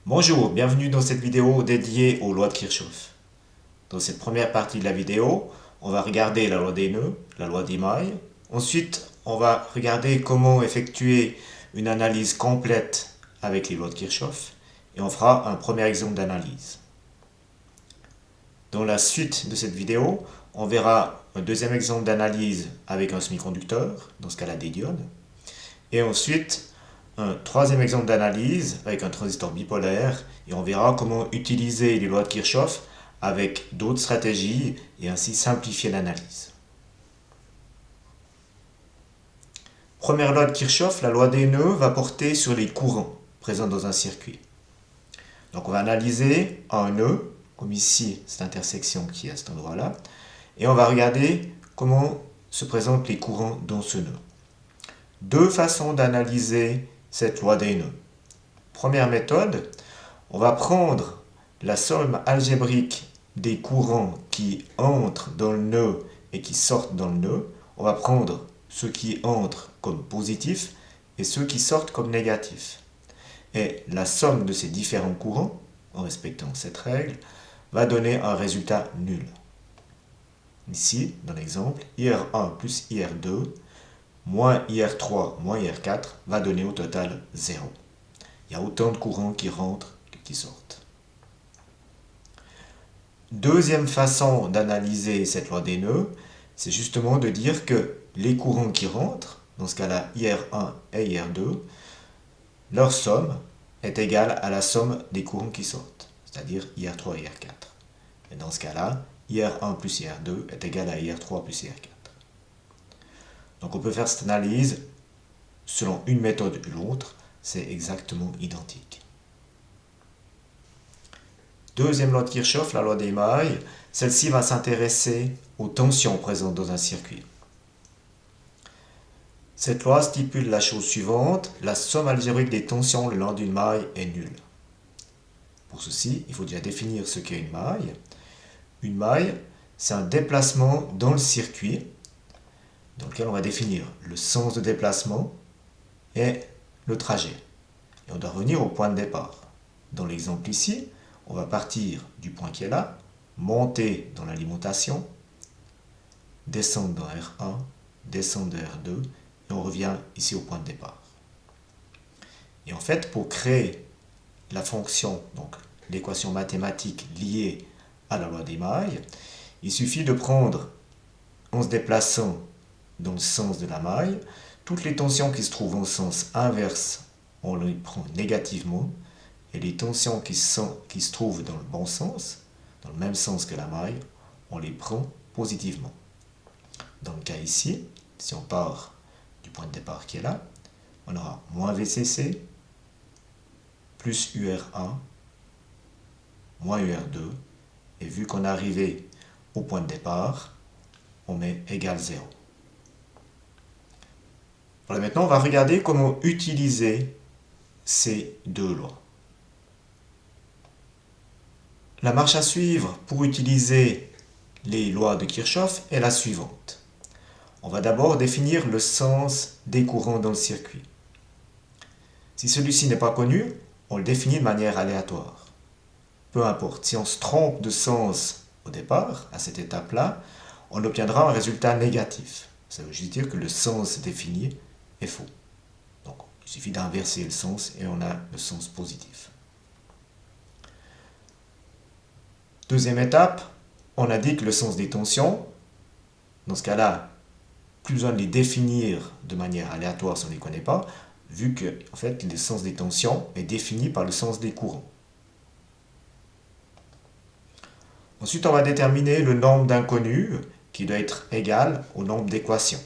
Bonjour, bienvenue dans cette vidéo dédiée aux lois de Kirchhoff. Dans cette première partie de la vidéo, on va regarder la loi des nœuds, la loi d'Émaille. Ensuite, on va regarder comment effectuer une analyse complète avec les lois de Kirchhoff. Et on fera un premier exemple d'analyse. Dans la suite de cette vidéo, on verra un deuxième exemple d'analyse avec un semi-conducteur, dans ce cas-là des diodes. Et ensuite, un troisième exemple d'analyse avec un transistor bipolaire et on verra comment utiliser les lois de Kirchhoff avec d'autres stratégies et ainsi simplifier l'analyse. Première loi de Kirchhoff, la loi des nœuds va porter sur les courants présents dans un circuit. Donc on va analyser un nœud, comme ici cette intersection qui est à cet endroit-là, et on va regarder comment se présentent les courants dans ce nœud. Deux façons d'analyser cette loi des nœuds. Première méthode, on va prendre la somme algébrique des courants qui entrent dans le nœud et qui sortent dans le nœud. On va prendre ceux qui entrent comme positifs et ceux qui sortent comme négatifs. Et la somme de ces différents courants, en respectant cette règle, va donner un résultat nul. Ici, dans l'exemple, IR1 plus IR2 moins IR3 moins IR4 va donner au total 0. Il y a autant de courants qui rentrent que qui sortent. Deuxième façon d'analyser cette loi des nœuds, c'est justement de dire que les courants qui rentrent, dans ce cas-là IR1 et IR2, leur somme est égale à la somme des courants qui sortent, c'est-à-dire IR3 et IR4. Et dans ce cas-là, IR1 plus IR2 est égal à IR3 plus IR4. Donc on peut faire cette analyse selon une méthode ou l'autre, c'est exactement identique. Deuxième loi de Kirchhoff, la loi d'Émaille, celle-ci va s'intéresser aux tensions présentes dans un circuit. Cette loi stipule la chose suivante, la somme algébrique des tensions le long d'une maille est nulle. Pour ceci, il faut déjà définir ce qu'est une maille. Une maille, c'est un déplacement dans le circuit dans lequel on va définir le sens de déplacement et le trajet. Et on doit revenir au point de départ. Dans l'exemple ici, on va partir du point qui est là, monter dans l'alimentation, descendre dans R1, descendre dans R2, et on revient ici au point de départ. Et en fait, pour créer la fonction, donc l'équation mathématique liée à la loi d'Émaille, il suffit de prendre, en se déplaçant dans le sens de la maille, toutes les tensions qui se trouvent en sens inverse, on les prend négativement, et les tensions qui se trouvent dans le bon sens, dans le même sens que la maille, on les prend positivement. Dans le cas ici, si on part du point de départ qui est là, on aura moins VCC, plus UR1, moins UR2, et vu qu'on est arrivé au point de départ, on met égal 0. Voilà, maintenant, on va regarder comment utiliser ces deux lois. La marche à suivre pour utiliser les lois de Kirchhoff est la suivante. On va d'abord définir le sens des courants dans le circuit. Si celui-ci n'est pas connu, on le définit de manière aléatoire. Peu importe, si on se trompe de sens au départ, à cette étape-là, on obtiendra un résultat négatif. Ça veut juste dire que le sens défini est faux. Donc, il suffit d'inverser le sens et on a le sens positif. Deuxième étape, on indique le sens des tensions. Dans ce cas-là, plus besoin de les définir de manière aléatoire si on ne les connaît pas, vu que en fait, le sens des tensions est défini par le sens des courants. Ensuite, on va déterminer le nombre d'inconnus qui doit être égal au nombre d'équations.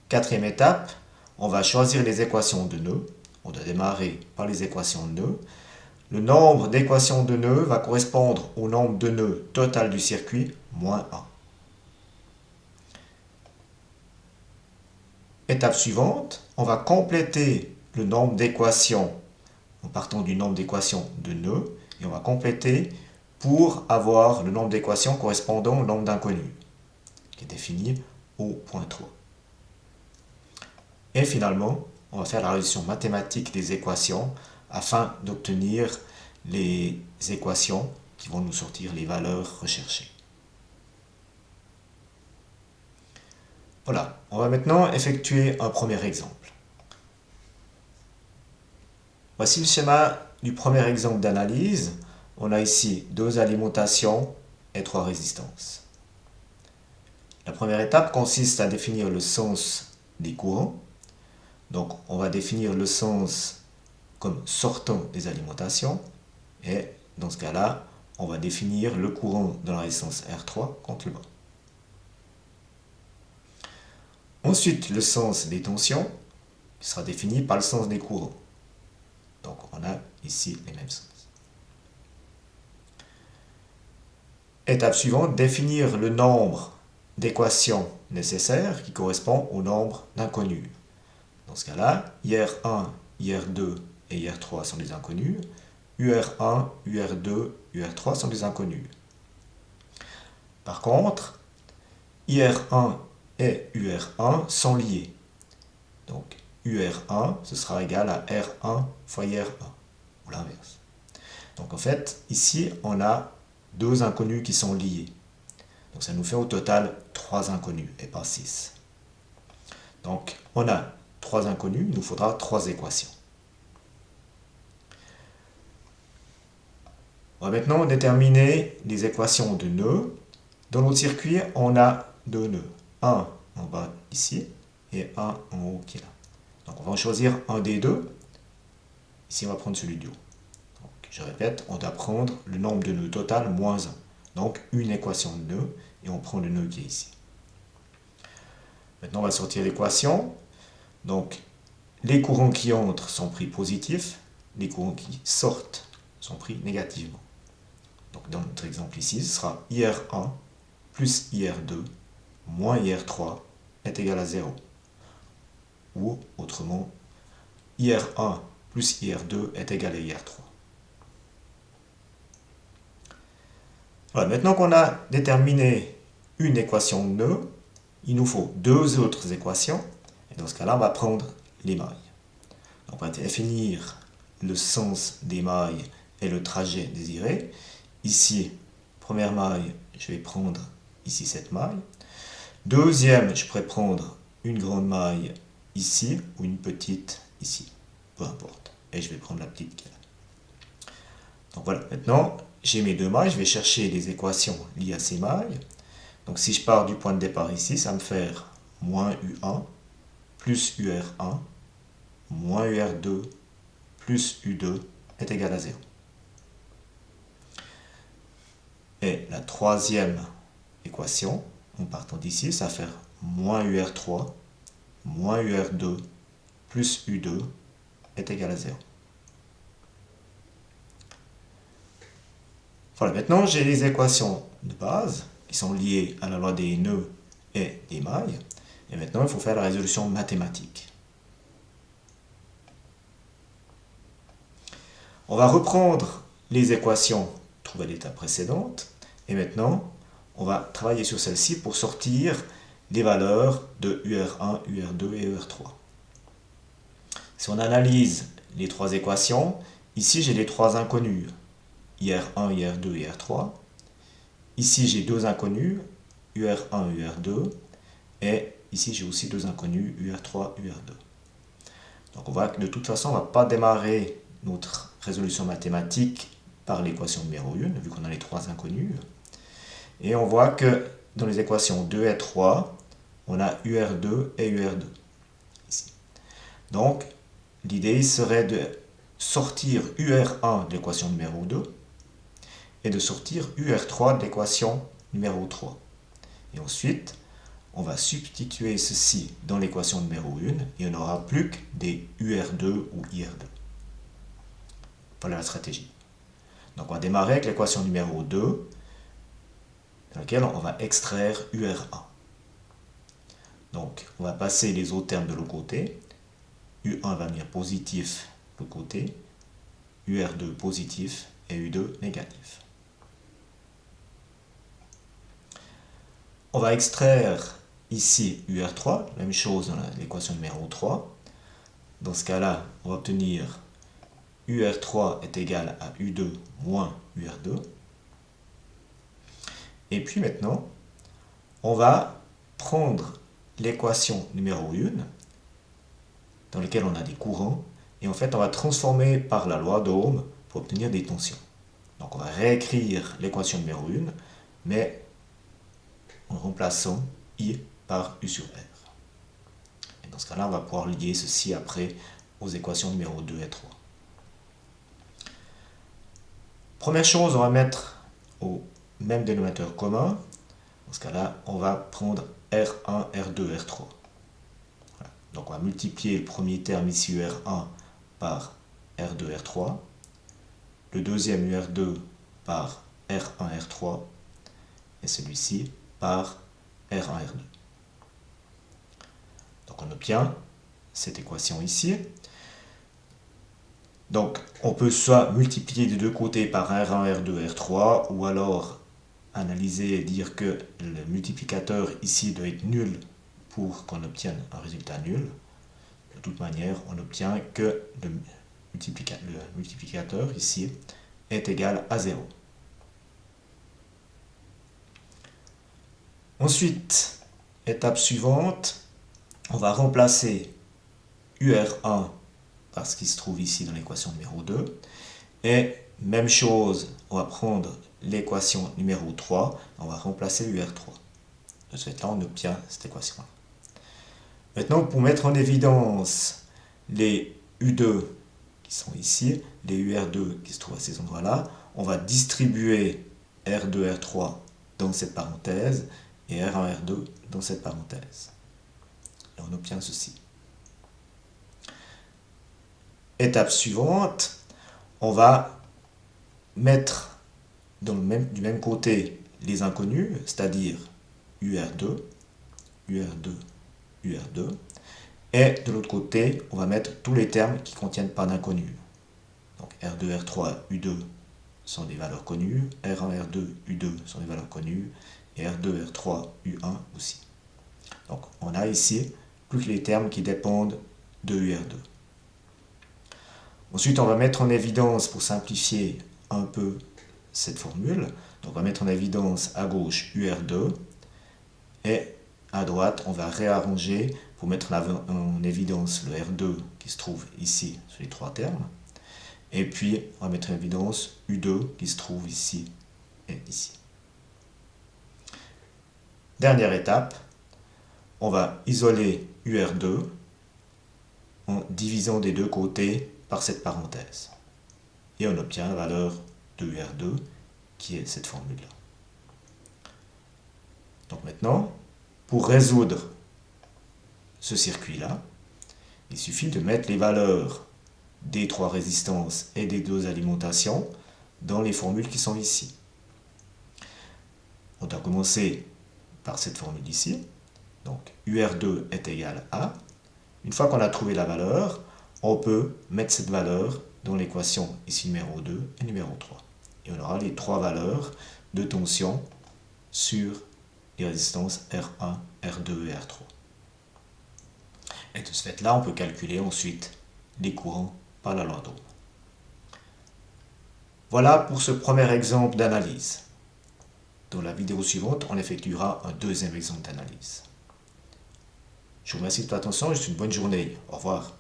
Quatrième étape, on va choisir les équations de nœuds. On doit démarrer par les équations de nœuds. Le nombre d'équations de nœuds va correspondre au nombre de nœuds total du circuit, moins 1. Étape suivante, on va compléter le nombre d'équations en partant du nombre d'équations de nœuds et on va compléter pour avoir le nombre d'équations correspondant au nombre d'inconnus qui est défini au point 3. Et finalement, on va faire la résolution mathématique des équations afin d'obtenir les équations qui vont nous sortir les valeurs recherchées. Voilà, on va maintenant effectuer un premier exemple. Voici le schéma du premier exemple d'analyse. On a ici 2 alimentations et 3 résistances. La première étape consiste à définir le sens des courants. Donc on va définir le sens comme sortant des alimentations. Et dans ce cas-là, on va définir le courant dans la résistance R3 contre le bas. Ensuite, le sens des tensions qui sera défini par le sens des courants. Donc on a ici les mêmes sens. Étape suivante, définir le nombre d'équations nécessaires qui correspond au nombre d'inconnus. Dans ce cas-là, IR1, IR2 et IR3 sont des inconnus. UR1, UR2, UR3 sont des inconnus. Par contre, IR1 et UR1 sont liés. Donc UR1, ce sera égal à R1 fois IR1, ou l'inverse. Donc en fait, ici, on a 2 inconnus qui sont liés. Donc ça nous fait au total 3 inconnus et pas 6. Donc on a 3 inconnus, il nous faudra 3 équations. On va maintenant déterminer les équations de nœuds. Dans notre circuit, on a 2 nœuds. Un en bas ici et un en haut qui est là. Donc on va en choisir un des deux. Ici on va prendre celui du haut. Donc, je répète, on doit prendre le nombre de nœuds total moins 1. Donc une équation de nœuds et on prend le nœud qui est ici. Maintenant on va sortir l'équation. Donc les courants qui entrent sont pris positifs, les courants qui sortent sont pris négativement. Donc dans notre exemple ici, ce sera IR1 plus IR2 moins IR3 est égal à 0. Ou autrement, IR1 plus IR2 est égal à IR3. Voilà, maintenant qu'on a déterminé une équation de nœud, il nous faut 2 autres équations. Et dans ce cas-là, on va prendre les mailles. Donc, on va définir le sens des mailles et le trajet désiré. Ici, première maille, je vais prendre ici cette maille. Deuxième, je pourrais prendre une grande maille ici ou une petite ici. Peu importe. Et je vais prendre la petite qui est là. Donc voilà, maintenant, j'ai mes 2 mailles. Je vais chercher les équations liées à ces mailles. Donc si je pars du point de départ ici, ça va me faire moins U1 plus UR1 moins UR2 plus U2 est égal à 0. Et la troisième équation, en partant d'ici, ça va faire moins UR3 moins UR2 plus U2 est égal à 0. Voilà, maintenant j'ai les équations de base qui sont liées à la loi des nœuds et des mailles. Et maintenant il faut faire la résolution mathématique. On va reprendre les équations trouvées à l'étape précédente. Et maintenant, on va travailler sur celle-ci pour sortir les valeurs de UR1, UR2 et UR3. Si on analyse les 3 équations, ici j'ai les 3 inconnus, IR1, IR2 et IR3. Ici j'ai 2 inconnus, UR1, UR2. Et ici j'ai aussi 2 inconnus, UR3, UR2. Donc on voit que de toute façon, on ne va pas démarrer notre résolution mathématique par l'équation numéro 1, vu qu'on a les 3 inconnus. Et on voit que dans les équations 2 et 3, on a UR2 et UR2. Ici. Donc, l'idée serait de sortir UR1 de l'équation numéro 2 et de sortir UR3 de l'équation numéro 3. Et ensuite, on va substituer ceci dans l'équation numéro 1 et on n'aura plus que des UR2 ou IR2. Voilà la stratégie. Donc on va démarrer avec l'équation numéro 2 dans laquelle on va extraire UR1. Donc on va passer les autres termes de l'autre côté. U1 va venir positif de l'autre côté, UR2 positif et U2 négatif. On va extraire ici UR3, même chose dans l'équation numéro 3. dans ce cas-là, on va obtenir UR3 est égal à U2 moins UR2. Et puis maintenant, on va prendre l'équation numéro 1, dans laquelle on a des courants, et en fait, on va transformer par la loi d'Ohm pour obtenir des tensions. Donc, on va réécrire l'équation numéro 1, mais en remplaçant I par U sur R. Et dans ce cas-là, on va pouvoir lier ceci après aux équations numéro 2 et 3. Première chose, on va mettre au même dénominateur commun. Dans ce cas-là, on va prendre R1, R2, R3. Voilà. Donc on va multiplier le premier terme ici UR1 par R2, R3. Le deuxième UR2 par R1, R3. Et celui-ci par R1, R2. Donc on obtient cette équation ici. Donc on peut soit multiplier des deux côtés par R1, R2, R3, ou alors analyser et dire que le multiplicateur ici doit être nul pour qu'on obtienne un résultat nul. De toute manière, on obtient que le multiplicateur ici est égal à 0. Ensuite, étape suivante, on va remplacer UR1 par ce qui se trouve ici dans l'équation numéro 2. Et même chose, on va prendre l'équation numéro 3, on va remplacer UR3. De ce fait-là, on obtient cette équation-là. Maintenant, pour mettre en évidence les U2 qui sont ici, les UR2 qui se trouvent à ces endroits-là, on va distribuer R2, R3 dans cette parenthèse et R1, R2 dans cette parenthèse. Et on obtient ceci. Étape suivante, on va mettre du même côté les inconnus, c'est-à-dire UR2, UR2, UR2. Et de l'autre côté, on va mettre tous les termes qui ne contiennent pas d'inconnus. Donc R2, R3, U2 sont des valeurs connues, R1, R2, U2 sont des valeurs connues, et R2, R3, U1 aussi. Donc on a ici tous les termes qui dépendent de UR2. Ensuite, on va mettre en évidence, pour simplifier un peu cette formule, donc on va mettre en évidence à gauche UR2, et à droite, on va réarranger pour mettre en évidence le R2 qui se trouve ici sur les trois termes, et puis on va mettre en évidence U2 qui se trouve ici et ici. Dernière étape, on va isoler UR2 en divisant des deux côtés par cette parenthèse. Et on obtient la valeur de UR2 qui est cette formule-là. Donc maintenant, pour résoudre ce circuit-là, il suffit de mettre les valeurs des trois résistances et des deux alimentations dans les formules qui sont ici. On va commencer par cette formule ici. Donc UR2 est égal à. Une fois qu'on a trouvé la valeur, on peut mettre cette valeur dans l'équation ici numéro 2 et numéro 3. Et on aura les trois valeurs de tension sur les résistances R1, R2 et R3. Et de ce fait-là, on peut calculer ensuite les courants par la loi d'Ohm. Voilà pour ce premier exemple d'analyse. Dans la vidéo suivante, on effectuera un deuxième exemple d'analyse. Je vous remercie de votre attention et je vous souhaite une bonne journée. Au revoir.